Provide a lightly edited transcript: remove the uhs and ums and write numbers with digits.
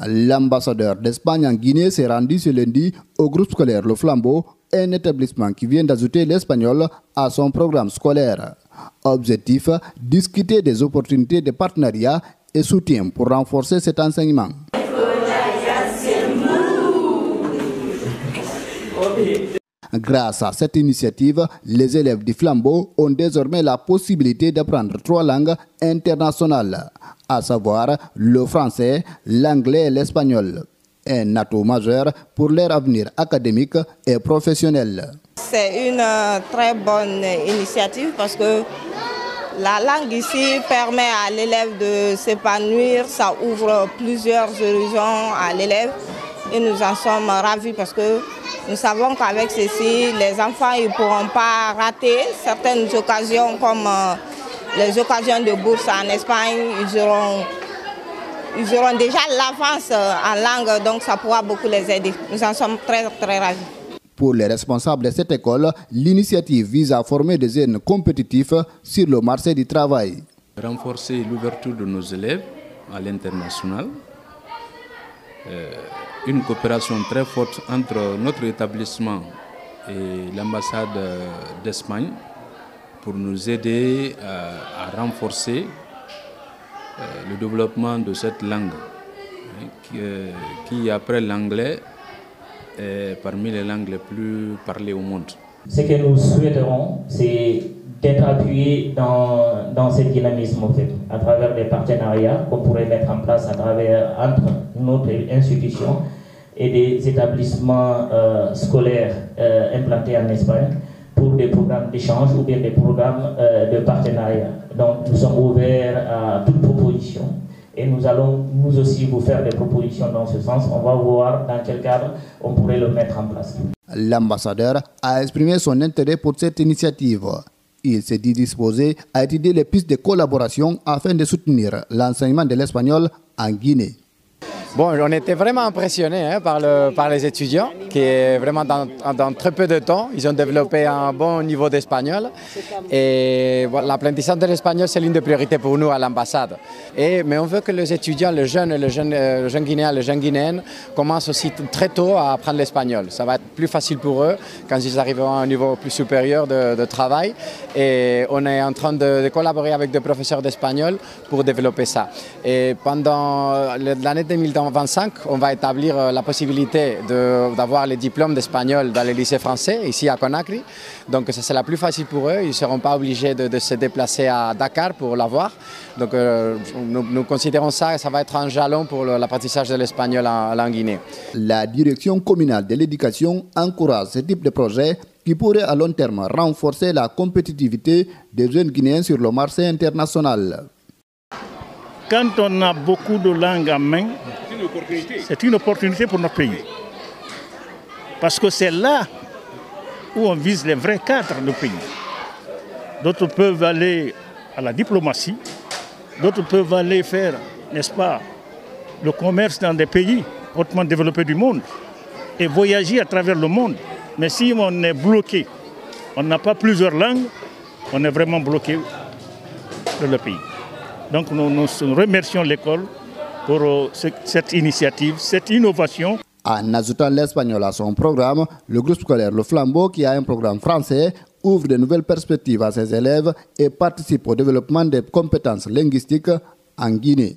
L'ambassadeur d'Espagne en Guinée s'est rendu ce lundi au groupe scolaire Le Flambeau, un établissement qui vient d'ajouter l'espagnol à son programme scolaire. Objectif, discuter des opportunités de partenariat et soutien pour renforcer cet enseignement. Grâce à cette initiative, les élèves du Flambeau ont désormais la possibilité d'apprendre 3 langues internationales, à savoir le français, l'anglais et l'espagnol. Un atout majeur pour leur avenir académique et professionnel. C'est une très bonne initiative parce que la langue ici permet à l'élève de s'épanouir, ça ouvre plusieurs horizons à l'élève et nous en sommes ravis parce que nous savons qu'avec ceci, les enfants ne pourront pas rater certaines occasions comme les occasions de bourse en Espagne. Ils auront déjà l'avance en langue, donc ça pourra beaucoup les aider. Nous en sommes très, très ravis. Pour les responsables de cette école, l'initiative vise à former des jeunes compétitifs sur le marché du travail. Renforcer l'ouverture de nos élèves à l'international. Une coopération très forte entre notre établissement et l'ambassade d'Espagne pour nous aider à renforcer le développement de cette langue qui après l'anglais, est parmi les langues les plus parlées au monde. Ce que nous souhaiterons, c'est d'être appuyés dans ce dynamisme en fait, à travers des partenariats qu'on pourrait mettre en place entre notre institution et des établissements scolaires implantés en Espagne pour des programmes d'échange ou bien des programmes de partenariat. Donc nous sommes ouverts à toute proposition et nous allons nous aussi vous faire des propositions dans ce sens. On va voir dans quel cadre on pourrait le mettre en place. L'ambassadeur a exprimé son intérêt pour cette initiative. Il s'est dit disposé à étudier les pistes de collaboration afin de soutenir l'enseignement de l'espagnol en Guinée. Bon, on était vraiment impressionnés par les étudiants qui, vraiment dans très peu de temps, ils ont développé un bon niveau d'espagnol. Et voilà, l'apprentissage de l'espagnol, c'est l'une des priorités pour nous à l'ambassade. Mais on veut que les étudiants, les jeunes Guinéens, les jeunes Guinéennes, commencent aussi très tôt à apprendre l'espagnol. Ça va être plus facile pour eux quand ils arriveront à un niveau plus supérieur de travail. Et on est en train de collaborer avec des professeurs d'espagnol pour développer ça. Et pendant l'année 2025, on va établir la possibilité d'avoir les diplômes d'espagnol dans les lycées français, ici à Conakry. Donc ça c'est la plus facile pour eux, ils ne seront pas obligés de se déplacer à Dakar pour l'avoir. Donc nous considérons ça va être un jalon pour l'apprentissage de l'espagnol en Guinée. La direction communale de l'éducation encourage ce type de projet qui pourrait à long terme renforcer la compétitivité des jeunes Guinéens sur le marché international. Quand on a beaucoup de langues en main, c'est une opportunité pour notre pays. Parce que c'est là où on vise les vrais cadres du pays. D'autres peuvent aller à la diplomatie, d'autres peuvent aller faire, n'est-ce pas, le commerce dans des pays hautement développés du monde et voyager à travers le monde. Mais si on est bloqué, on n'a pas plusieurs langues, on est vraiment bloqué dans le pays. Donc nous remercions l'école pour cette initiative, cette innovation. En ajoutant l'espagnol à son programme, le groupe scolaire Le Flambeau, qui a un programme français, ouvre de nouvelles perspectives à ses élèves et participe au développement des compétences linguistiques en Guinée.